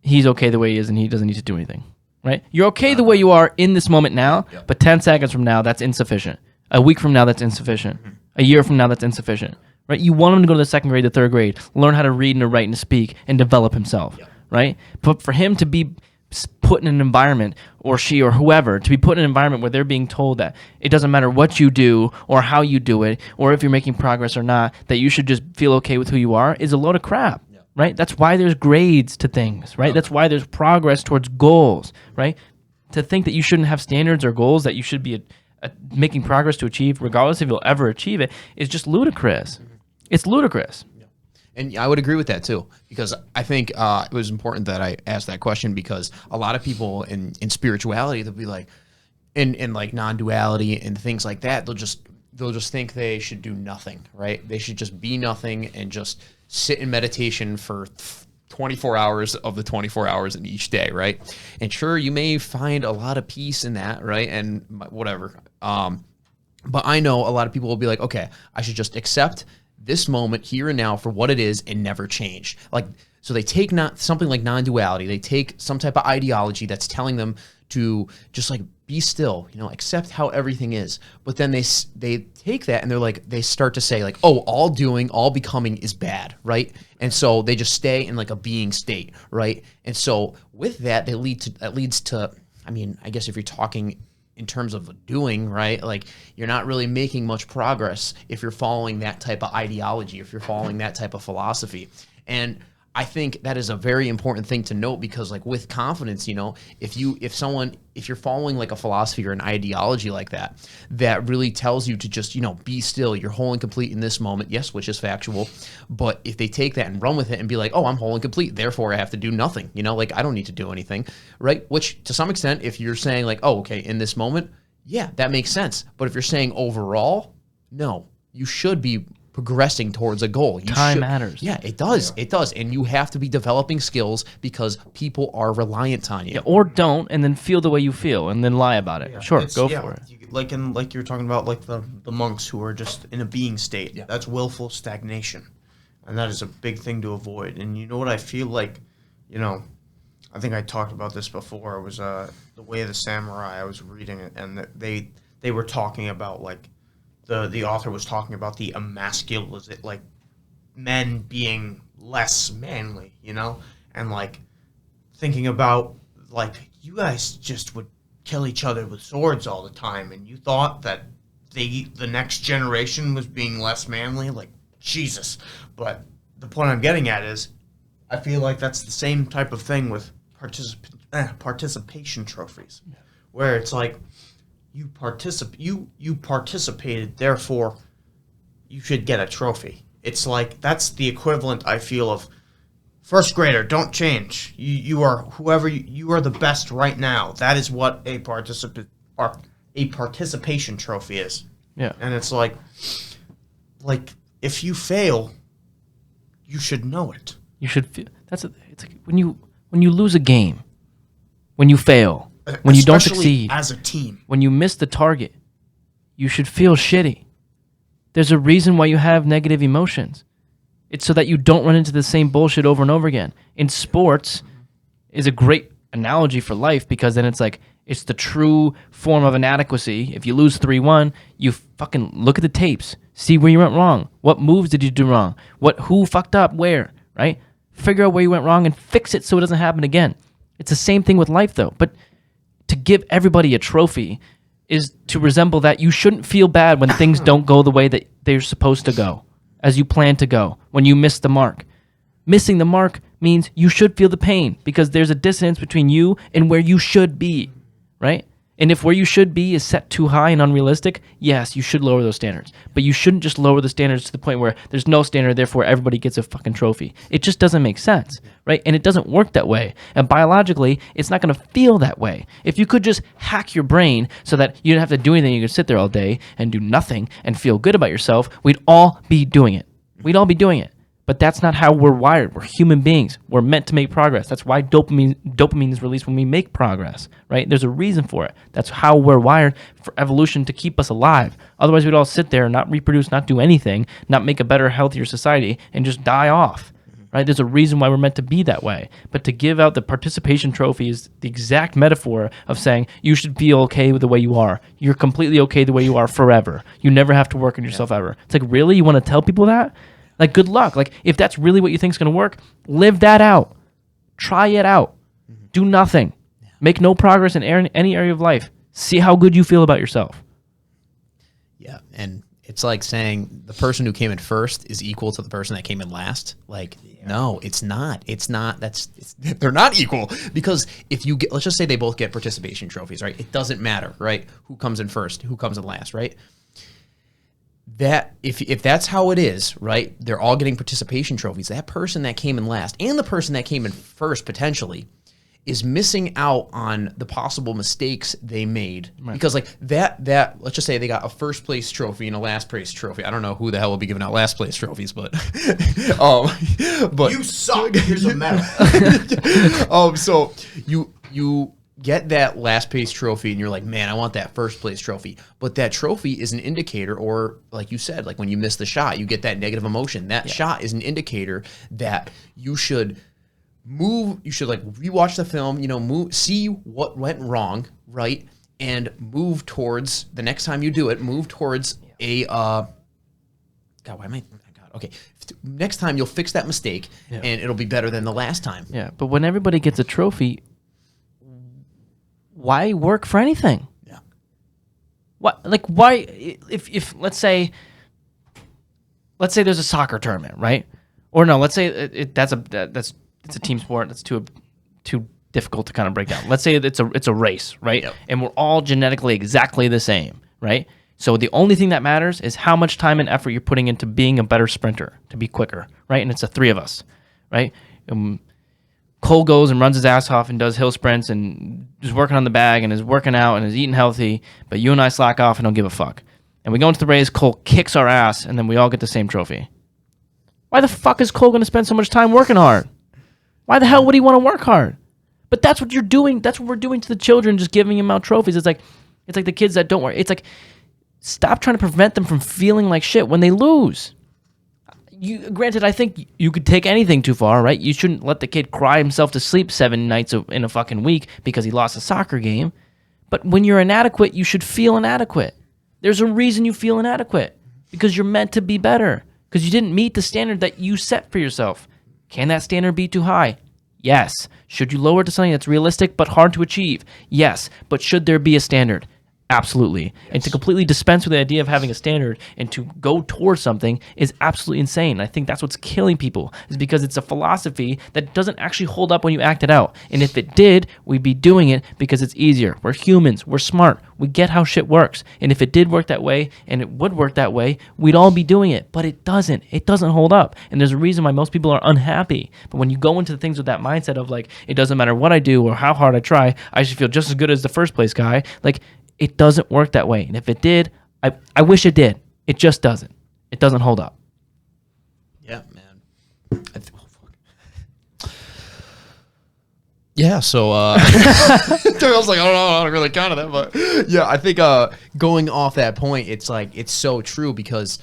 [SPEAKER 1] he's okay the way he is and he doesn't need to do anything. Right? You're okay the way you are in this moment now, but 10 seconds from now, that's insufficient. A week from now, that's insufficient. A year from now, that's insufficient. Right? You want him to go to the second grade, the third grade, learn how to read and to write and to speak and develop himself. Right? But for him to be put in an environment, or she or whoever, to be put in an environment where they're being told that it doesn't matter what you do or how you do it or if you're making progress or not, that you should just feel okay with who you are, is a load of crap, right? That's why there's grades to things, right? That's why there's progress towards goals, right? To think that you shouldn't have standards or goals that you should be making progress to achieve, regardless if you'll ever achieve it, is just ludicrous. It's ludicrous.
[SPEAKER 2] And I would agree with that too, because I think it was important that I asked that question, because a lot of people in spirituality, they'll be like, in like non-duality and things like that, they'll just think they should do nothing, right? They should just be nothing and just sit in meditation for 24 hours of the 24 hours in each day, right? And sure, you may find a lot of peace in that, right? And whatever. But I know a lot of people will be like, okay, I should just accept this moment here and now for what it is and never change. Like, So they take not something like non-duality. They take some type of ideology that's telling them to just like be still, accept how everything is. But then they take that and they start to say like, oh, all doing, all becoming is bad, right? And so they just stay in like a being state, right? And so with that, that leads to, I mean, I guess if you're talking in terms of doing, right? Like you're not really making much progress if you're following that type of ideology, if you're following that type of philosophy. And I think that is a very important thing to note because like with confidence, if you're following like a philosophy or an ideology like that really tells you to just, be still, you're whole and complete in this moment. Yes, which is factual. But if they take that and run with it and be like, oh, I'm whole and complete, therefore I have to do nothing, like I don't need to do anything, right? Which to some extent, if you're saying like, oh, okay, in this moment, yeah, that makes sense. But if you're saying overall, no, you should be progressing towards a goal.
[SPEAKER 1] Time matters.
[SPEAKER 2] Yeah, it does. Yeah. It does. And you have to be developing skills because people are reliant on you.
[SPEAKER 1] Yeah, or don't, and then feel the way you feel, and then lie about it. Yeah, sure, go for it.
[SPEAKER 3] Like you were talking about, like the monks who are just in a being state. Yeah. That's willful stagnation, and that is a big thing to avoid. And you know what I feel like, I think I talked about this before. It was The Way of the Samurai. I was reading it, and they were talking about like. The author was talking about the emasculate, like men being less manly, and like thinking about like you guys just would kill each other with swords all the time, and you thought that the next generation was being less manly, like Jesus. But the point I'm getting at is, I feel like that's the same type of thing with participation trophies, where it's like. You participated, therefore you should get a trophy. It's like that's the equivalent, I feel, of first grader, don't change. You are whoever you are the best right now. That is what a participation trophy is.
[SPEAKER 1] Yeah.
[SPEAKER 3] And it's like if you fail, you should know it.
[SPEAKER 1] You should feel it's like when you lose a game, when you fail. When you don't succeed,
[SPEAKER 3] as a team,
[SPEAKER 1] when you miss the target, you should feel shitty. There's a reason why you have negative emotions. It's so that you don't run into the same bullshit over and over again. In sports is a great analogy for life because then it's like it's the true form of inadequacy. If you lose 3-1, you fucking look at the tapes, see where you went wrong. What moves did you do wrong? Who fucked up where, right? Figure out where you went wrong and fix it so it doesn't happen again. It's the same thing with life though, but to give everybody a trophy is to resemble that you shouldn't feel bad when things don't go the way that they're supposed to go, as you plan to go, when you miss the mark. Missing the mark means you should feel the pain because there's a dissonance between you and where you should be, right? And if where you should be is set too high and unrealistic, yes, you should lower those standards. But you shouldn't just lower the standards to the point where there's no standard, therefore everybody gets a fucking trophy. It just doesn't make sense, right? And it doesn't work that way. And biologically, it's not going to feel that way. If you could just hack your brain so that you didn't have to do anything, you could sit there all day and do nothing and feel good about yourself, we'd all be doing it. We'd all be doing it. But that's not how we're wired. We're human beings. We're meant to make progress. That's why dopamine is released when we make progress, right? There's a reason for it. That's how we're wired for evolution to keep us alive. Otherwise, we'd all sit there and not reproduce, not do anything, not make a better, healthier society, and just die off, right? There's a reason why we're meant to be that way. But to give out the participation trophy is the exact metaphor of saying you should feel okay with the way you are. You're completely okay the way you are forever. You never have to work on yourself ever. It's like, really? You want to tell people that? Like, good luck. Like, if that's really what you think is going to work, live that out. Try it out. Do nothing. Make no progress in any area of life. See how good you feel about yourself.
[SPEAKER 2] Yeah, and it's like saying the person who came in first is equal to the person that came in last. Like, no, it's not. It's not. They're not equal. Because if you get, let's just say they both get participation trophies, right? It doesn't matter, right? Who comes in first, who comes in last, right? That if that's how it is, right, they're all getting participation trophies. That person that came in last and the person that came in first potentially is missing out on the possible mistakes they made. Right. Because like that let's just say they got a first place trophy and a last place trophy. I don't know who the hell will be giving out last place trophies, but but
[SPEAKER 3] you suck. Here's a medal.
[SPEAKER 2] So you get that last place trophy and you're like, man, I want that first place trophy. But that trophy is an indicator, or like you said, like when you miss the shot, you get that negative emotion. That shot is an indicator that you should move. You should like rewatch the film, see what went wrong, right? And move towards the next time you do it, move towards God, why am I? God, okay. Next time you'll fix that mistake and it'll be better than the last time.
[SPEAKER 1] Yeah, but when everybody gets a trophy, why work for anything?
[SPEAKER 2] Yeah.
[SPEAKER 1] Why if let's say there's a soccer tournament, right? Or no, let's say it's a team sport. That's too difficult to kind of break down. Let's say it's a race, right? Yep. And we're all genetically exactly the same, right? So the only thing that matters is how much time and effort you're putting into being a better sprinter, to be quicker, right? And it's the three of us, right? Cole goes and runs his ass off and does hill sprints and is working on the bag and is working out and is eating healthy, but you and I slack off and don't give a fuck. And we go into the race, Cole kicks our ass, and then we all get the same trophy. Why the fuck is Cole going to spend so much time working hard? Why the hell would he want to work hard? But that's what you're doing. That's what we're doing to the children, just giving them out trophies. It's like the kids that don't work. It's like, stop trying to prevent them from feeling like shit when they lose. Granted, I think you could take anything too far, right? You shouldn't let the kid cry himself to sleep 7 nights in a fucking week because he lost a soccer game. But when you're inadequate, you should feel inadequate. There's a reason you feel inadequate, because you're meant to be better, because you didn't meet the standard that you set for yourself. Can that standard be too high? Yes. Should you lower it to something that's realistic but hard to achieve? Yes. But should there be a standard? Absolutely. Yes. And to completely dispense with the idea of having a standard and to go towards something is absolutely insane. I think that's what's killing people, is because it's a philosophy that doesn't actually hold up when you act it out. And if it did, we'd be doing it because it's easier. We're humans. We're smart. We get how shit works. And if it did work that way, and it would work that way, we'd all be doing it. But it doesn't. It doesn't hold up. And there's a reason why most people are unhappy. But when you go into things with that mindset of like, it doesn't matter what I do or how hard I try, I should feel just as good as the first place guy. Like, it doesn't work that way. And if it did, I wish it did. It just doesn't. It doesn't hold up.
[SPEAKER 2] Yeah, man. Yeah, so I was like, I don't really count on that, but yeah, I think going off that point, it's like, it's so true, because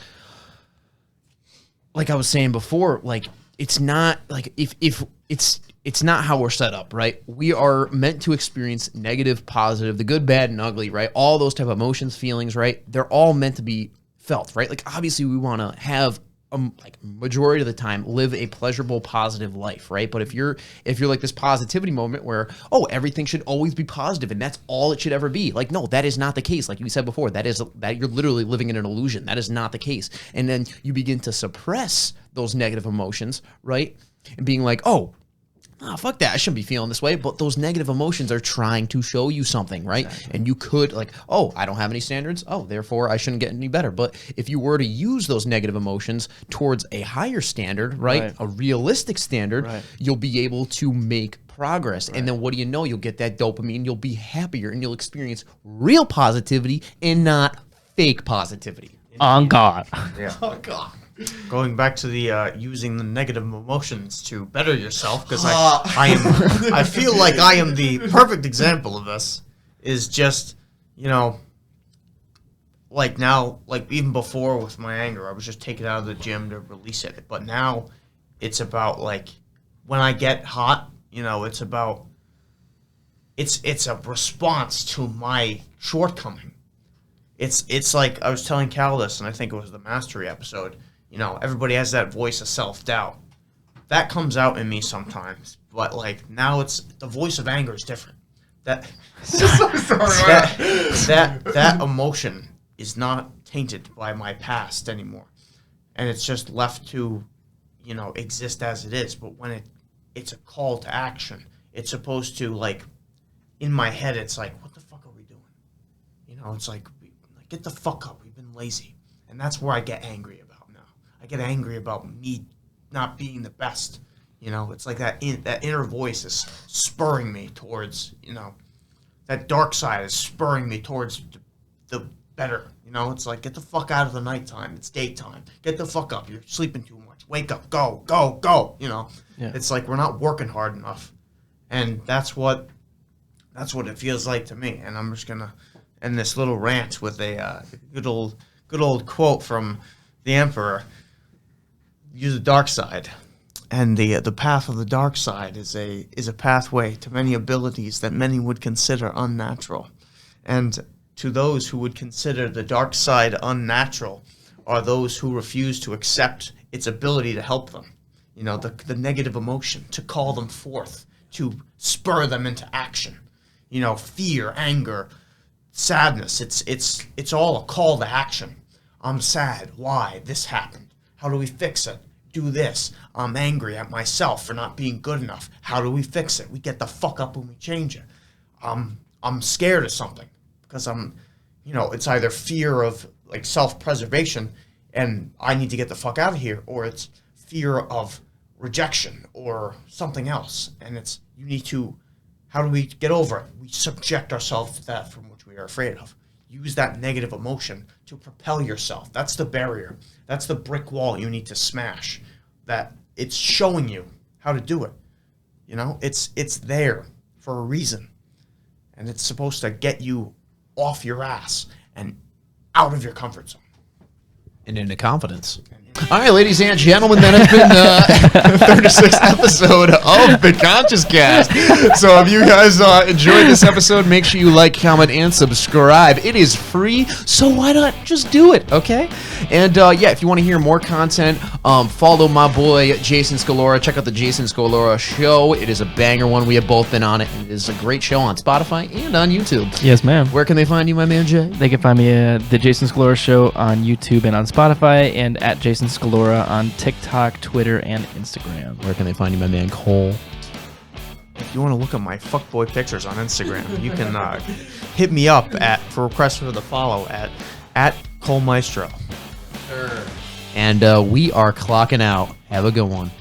[SPEAKER 2] like I was saying before, like it's not like if it's not how we're set up, right? We are meant to experience negative, positive, the good, bad, and ugly, right? All those type of emotions, feelings, right? They're all meant to be felt, right? Like obviously we want to have like majority of the time live a pleasurable, positive life, right? But if you're like this positivity moment where, oh, everything should always be positive and that's all it should ever be, like, no, that is not the case. Like you said before, that you're literally living in an illusion. That is not the case. And then you begin to suppress those negative emotions, right? And being like, oh, fuck that, I shouldn't be feeling this way. But those negative emotions are trying to show you something, right? Exactly. And you could like, oh, I don't have any standards. Oh, therefore I shouldn't get any better. But if you were to use those negative emotions towards a higher standard, right? A realistic standard, you'll be able to make progress. And then what do you know? You'll get that dopamine. You'll be happier and you'll experience real positivity and not fake positivity.
[SPEAKER 1] On God.
[SPEAKER 3] Yeah. Oh, God. Going back to the using the negative emotions to better yourself, because I feel like I am the perfect example of this. Is just, like now, like even before with my anger, I was just taking it out of the gym to release it. But now it's about like when I get hot, it's about it's a response to my shortcoming. It's like I was telling Cal this, and I think it was the Mastery episode. Everybody has that voice of self-doubt. That comes out in me sometimes. But, like, now it's... The voice of anger is different. That emotion is not tainted by my past anymore. And it's just left to, exist as it is. But when it's a call to action, it's supposed to, like... In my head, it's like, what the fuck are we doing? It's like, get the fuck up. We've been lazy. And that's where I get angry about. I get angry about me not being the best. It's like that inner voice is spurring me towards, that dark side is spurring me towards the better. It's like, get the fuck out of the nighttime. It's daytime. Get the fuck up. You're sleeping too much. Wake up. Go, go, go. It's like we're not working hard enough. And that's what That's what it feels like to me. And I'm just gonna end this little rant with a good old quote from the Emperor. Use the dark side. And the path of the dark side is a pathway to many abilities that many would consider unnatural. And to those who would consider the dark side unnatural are those who refuse to accept its ability to help them. You know, the negative emotion, to call them forth, to spur them into action. You know, fear, anger, sadness, it's all a call to action. I'm sad. Why? This happened. How do we fix it? Do this. I'm angry at myself for not being good enough. How do we fix it? We get the fuck up and we change it. I'm scared of something because it's either fear of like self-preservation and I need to get the fuck out of here, or it's fear of rejection or something else. And it's, you need to, how do we get over it? We subject ourselves to that from which we are afraid of. Use that negative emotion to propel yourself. That's the barrier. That's the brick wall you need to smash. That it's showing you how to do it. You know, it's there for a reason. And it's supposed to get you off your ass and out of your comfort zone.
[SPEAKER 2] And into confidence. All right, ladies and gentlemen, that has been the 36th episode of the Conscious Cast. So if you guys enjoyed this episode, make sure you like, comment, and subscribe. It is free, so why not just do it, okay? And if you want to hear more content, follow my boy Jason Scalora. Check out the Jason Scalora Show. It is a banger one. We have both been on it. It is a great show on Spotify and on YouTube.
[SPEAKER 1] Yes, ma'am.
[SPEAKER 2] Where can they find you, my man Jay?
[SPEAKER 1] They can find me at the Jason Scalora Show on YouTube and on Spotify, and at Jason Scalora on TikTok, Twitter, and Instagram.
[SPEAKER 2] Where can they find you, my man Cole?
[SPEAKER 3] If you want to look at my fuckboy pictures on Instagram, you can hit me up for requests for the follow at Cole Maestro.
[SPEAKER 2] And we are clocking out. Have a good one.